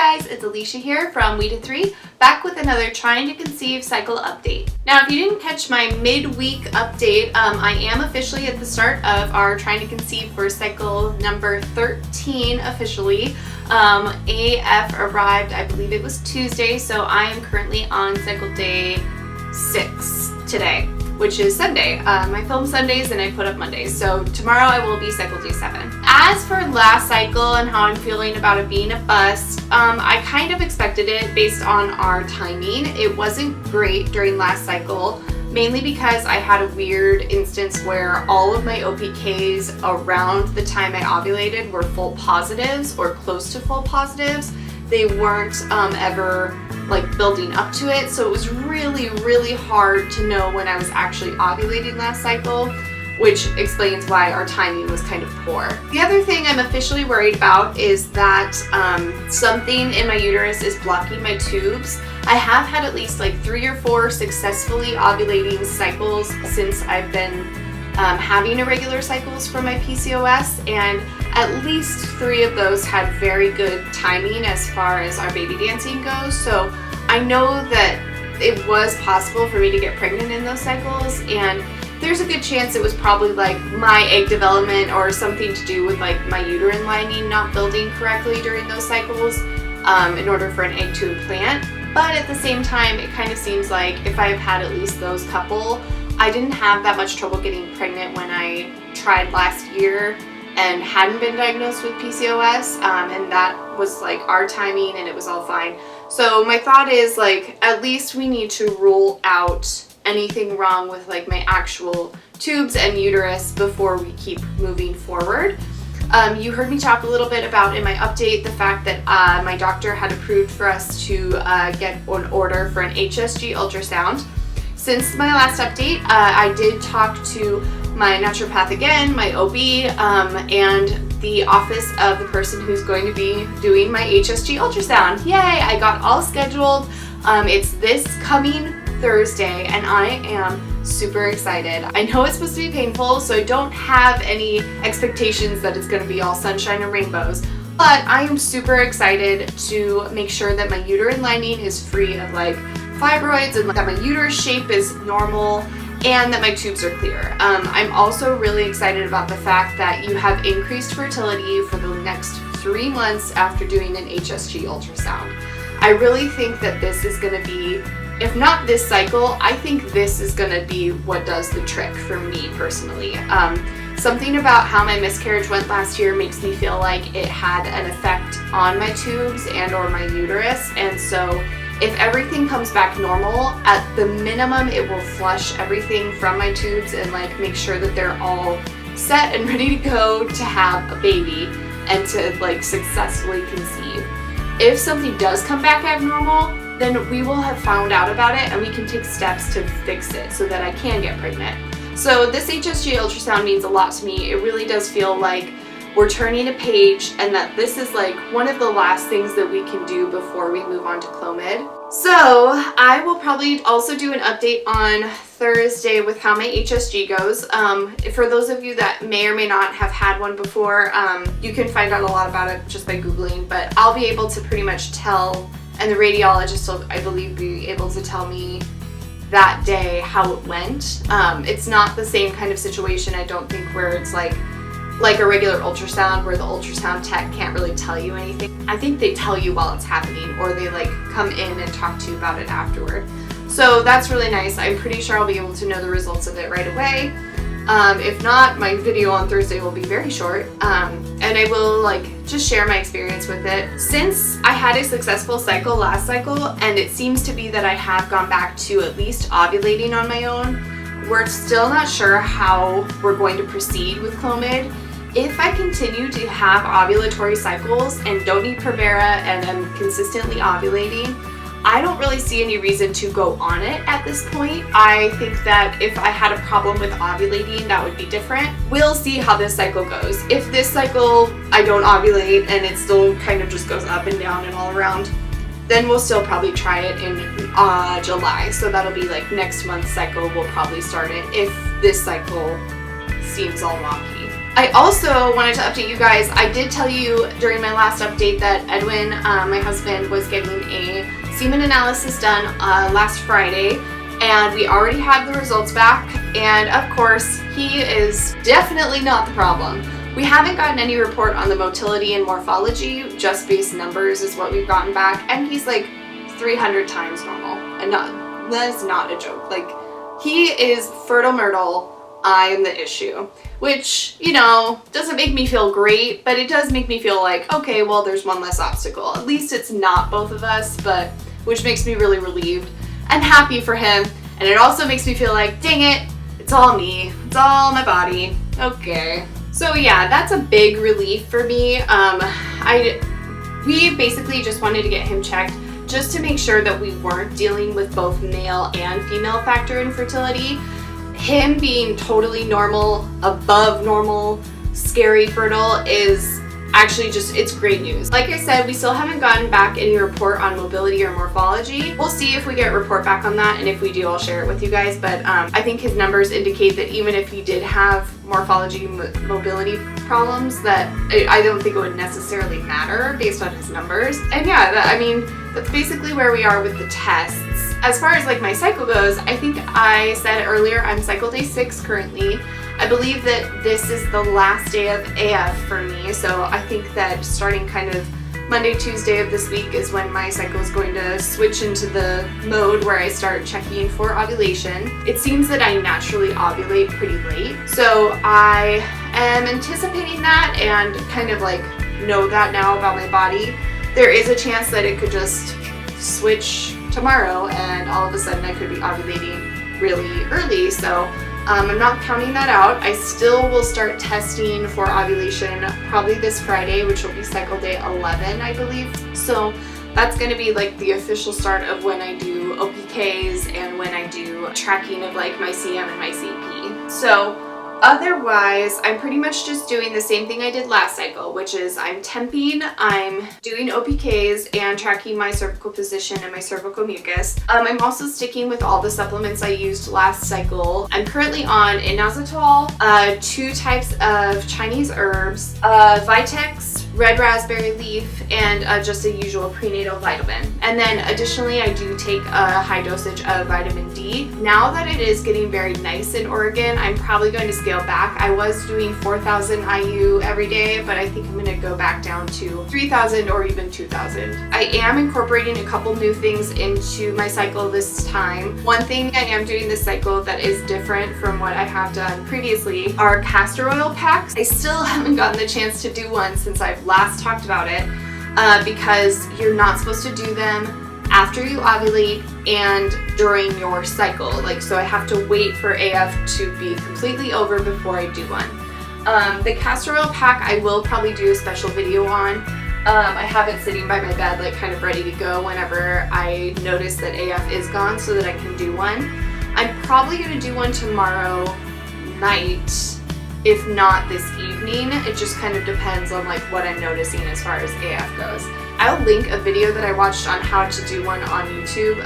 guys, it's Alicia here from We to 3, back with another Trying to Conceive cycle update. Now, if you didn't catch my midweek update, I am officially at the start of our Trying to Conceive for cycle number 13 officially. AF arrived, I believe it was Tuesday, so I am currently on cycle day 6 today, which is Sunday. I film Sundays and I put up Mondays, so tomorrow I will be cycle day 7. As for last cycle and how I'm feeling about it being a bust, I kind of expected it based on our timing. It wasn't great during last cycle, mainly because I had a weird instance where all of my OPKs around the time I ovulated were full positives or close to full positives. They weren't ever like building up to it, so it was really hard to know when I was actually ovulating last cycle, which explains why our timing was kind of poor. The other thing I'm officially worried about is that something in my uterus is blocking my tubes. I have had at least like 3 or 4 successfully ovulating cycles since I've been having irregular cycles for my PCOS, and at least 3 of those had very good timing as far as our baby dancing goes. So I know that it was possible for me to get pregnant in those cycles, and there's a good chance it was probably like my egg development or something to do with like my uterine lining not building correctly during those cycles in order for an egg to implant. But at the same time, it kind of seems like if I've had at least those couple, I didn't have that much trouble getting pregnant when I tried last year and hadn't been diagnosed with PCOS, and that was like our timing and it was all fine. So my thought is like, at least we need to rule out anything wrong with like my actual tubes and uterus before we keep moving forward. You heard me talk a little bit about in my update the fact that my doctor had approved for us to get an order for an HSG ultrasound. Since my last update, I did talk to my naturopath again, my OB, and the office of the person who's going to be doing my HSG ultrasound. Yay! I got all scheduled. It's this coming Thursday, and I am super excited. I know it's supposed to be painful, so I don't have any expectations that it's going to be all sunshine and rainbows, but I am super excited to make sure that my uterine lining is free of like fibroids and that my uterus shape is normal and that my tubes are clear. I'm also really excited about the fact that you have increased fertility for the next 3 months after doing an HSG ultrasound. I really think that this is going to be, if not this cycle, I think this is going to be what does the trick for me personally. Something about how my miscarriage went last year makes me feel like it had an effect on my tubes and or my uterus, and so if everything comes back normal, at the minimum it will flush everything from my tubes and like make sure that they're all set and ready to go to have a baby and to like successfully conceive. If something does come back abnormal, then we will have found out about it and we can take steps to fix it so that I can get pregnant. So this HSG ultrasound means a lot to me. It really does feel like we're turning a page and that this is like one of the last things that we can do before we move on to Clomid. So I will probably also do an update on Thursday with how my HSG goes. For those of you that may or may not have had one before, you can find out a lot about it just by Googling, but I'll be able to pretty much tell, and the radiologist will, I believe, be able to tell me that day how it went. It's not the same kind of situation, I don't think, where it's like a regular ultrasound where the ultrasound tech can't really tell you anything. I think they tell you while it's happening, or they like come in and talk to you about it afterward. So that's really nice. I'm pretty sure I'll be able to know the results of it right away. If not, my video on Thursday will be very short, and I will like just share my experience with it. Since I had a successful cycle last cycle, and it seems to be that I have gone back to at least ovulating on my own, we're still not sure how we're going to proceed with Clomid. If I continue to have ovulatory cycles and don't need Provera and am consistently ovulating, I don't really see any reason to go on it at this point. I think that if I had a problem with ovulating, that would be different. We'll see how this cycle goes. If this cycle I don't ovulate and it still kind of just goes up and down and all around, then we'll still probably try it in July. So that'll be like next month's cycle, we'll probably start it if this cycle seems all wonky. I also wanted to update you guys. I did tell you during my last update that Edwin, my husband, was getting a semen analysis done last Friday, and we already have the results back, and of course he is definitely not the problem. We haven't gotten any report on the motility and morphology, just base numbers is what we've gotten back, and he's like 300 times normal, and that is not a joke. Like, he is fertile myrtle, I am the issue, which, you know, doesn't make me feel great, but it does make me feel like, okay, well, there's one less obstacle. At least it's not both of us, but which makes me really relieved and happy for him. And it also makes me feel like, dang it, it's all me. It's all my body. Okay. So yeah, that's a big relief for me. We basically just wanted to get him checked just to make sure that we weren't dealing with both male and female factor infertility. Him being totally normal, above normal, scary fertile is actually just, it's great news. Like I said, we still haven't gotten back any report on mobility or morphology. We'll see if we get a report back on that, and if we do, I'll share it with you guys. But I think his numbers indicate that even if he did have morphology, mobility problems, that I don't think it would necessarily matter based on his numbers. And yeah, I mean, that's basically where we are with the tests. As far as like my cycle goes, I think I said earlier I'm cycle day 6 currently. I believe that this is the last day of AF for me, so I think that starting kind of Monday, Tuesday of this week is when my cycle is going to switch into the mode where I start checking for ovulation. It seems that I naturally ovulate pretty late, so I am anticipating that and kind of like know that now about my body. There is a chance that it could just switch tomorrow and all of a sudden I could be ovulating really early, so I'm not counting that out. I still will start testing for ovulation probably this Friday, which will be cycle day 11, I believe. So that's going to be like the official start of when I do OPKs and when I do tracking of like my CM and my CP. So otherwise, I'm pretty much just doing the same thing I did last cycle, which is I'm temping, I'm doing OPKs and tracking my cervical position and my cervical mucus. I'm also sticking with all the supplements I used last cycle. I'm currently on inositol, 2 types of Chinese herbs, Vitex, red raspberry leaf, and just a usual prenatal vitamin. And then additionally, I do take a high dosage of vitamin D. Now that it is getting very nice in Oregon, I'm probably going to scale back. I was doing 4,000 IU every day, but I think I'm going to go back down to 3,000 or even 2,000. I am incorporating a couple new things into my cycle this time. One thing I am doing this cycle that is different from what I have done previously are castor oil packs. I still haven't gotten the chance to do one since I've last talked about it, because you're not supposed to do them after you ovulate and during your cycle. Like, so I have to wait for AF to be completely over before I do one. The castor oil pack I will probably do a special video on. I have it sitting by my bed, like kind of ready to go whenever I notice that AF is gone so that I can do one. I'm probably going to do one tomorrow night, if not this evening. It just kind of depends on like what I'm noticing as far as AF goes. I'll link a video that I watched on how to do one on YouTube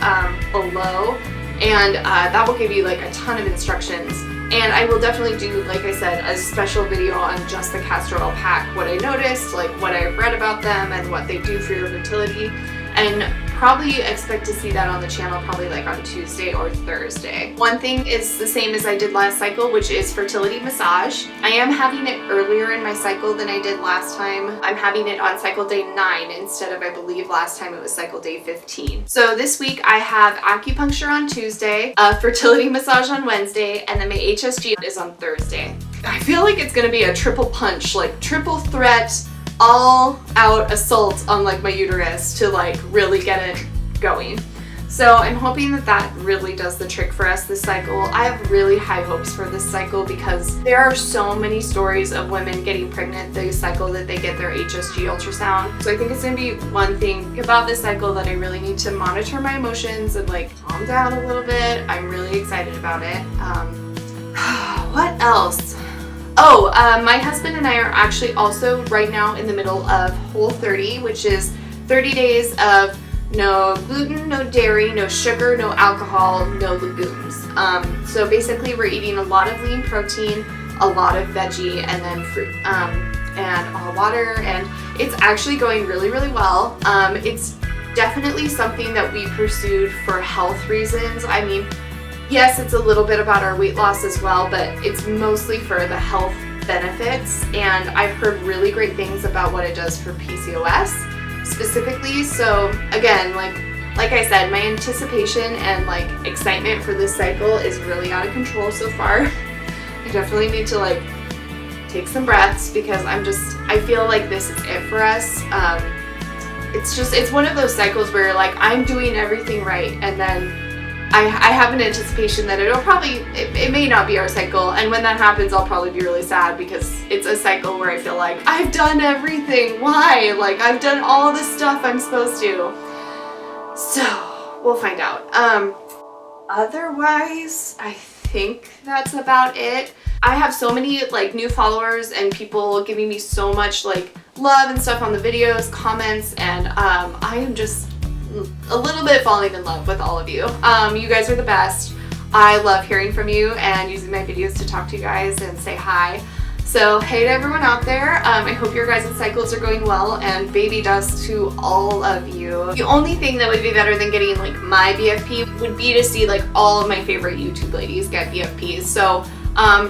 below, and that will give you like a ton of instructions. And I will definitely do, like I said, a special video on just the castor oil pack, what I noticed, like what I read about them and what they do for your fertility, and probably expect to see that on the channel probably like on Tuesday or Thursday. One thing is the same as I did last cycle, which is fertility massage. I am having it earlier in my cycle than I did last time. I'm having it on cycle day 9 instead of, I believe last time it was cycle day 15. So this week I have acupuncture on Tuesday, fertility massage on Wednesday, and then my HSG is on Thursday. I feel like it's gonna be a triple punch, like triple threat, all out assault on like my uterus to like really get it going. So I'm hoping that that really does the trick for us this cycle. I have really high hopes for this cycle because there are so many stories of women getting pregnant the cycle that they get their HSG ultrasound. So I think it's gonna be one thing about this cycle that I really need to monitor my emotions and like calm down a little bit. I'm really excited about it. What else? Oh, my husband and I are actually also right now in the middle of Whole 30, which is 30 days of no gluten, no dairy, no sugar, no alcohol, no legumes. So basically we're eating a lot of lean protein, a lot of veggie and then fruit and all water, and it's actually going really, really well. It's definitely something that we pursued for health reasons. I mean, yes, it's a little bit about our weight loss as well, but it's mostly for the health benefits, and I've heard really great things about what it does for PCOS specifically. So again, like I said, my anticipation and like excitement for this cycle is really out of control so far. I definitely need to take some breaths because I feel like this is it for us. It's one of those cycles where I'm doing everything right, and then I have an anticipation that it may not be our cycle, and when that happens I'll probably be really sad because it's a cycle where I feel like I've done everything. Why? I've done all the stuff I'm supposed to. So we'll find out. Otherwise, I think that's about it. I have so many new followers and people giving me so much love and stuff on the videos, comments, and I am just a little bit falling in love with all of you. You guys are the best. I love hearing from you and using my videos to talk to you guys and say hi. So hey to everyone out there. I hope your guys' cycles are going well, and baby dust to all of you. The only thing that would be better than getting my BFP would be to see all of my favorite YouTube ladies get BFPs. So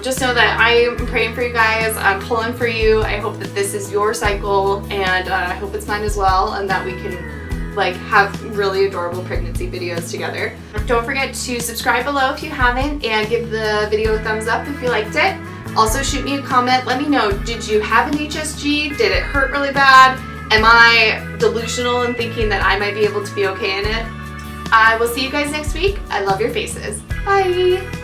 just know that I am praying for you guys. I'm pulling for you. I hope that this is your cycle, and I hope it's mine as well, and that we can have really adorable pregnancy videos together. Don't forget to subscribe below if you haven't, and give the video a thumbs up if you liked it. Also shoot me a comment. Let me know, did you have an HSG? Did it hurt really bad? Am I delusional in thinking that I might be able to be okay in it? I will see you guys next week. I love your faces. Bye!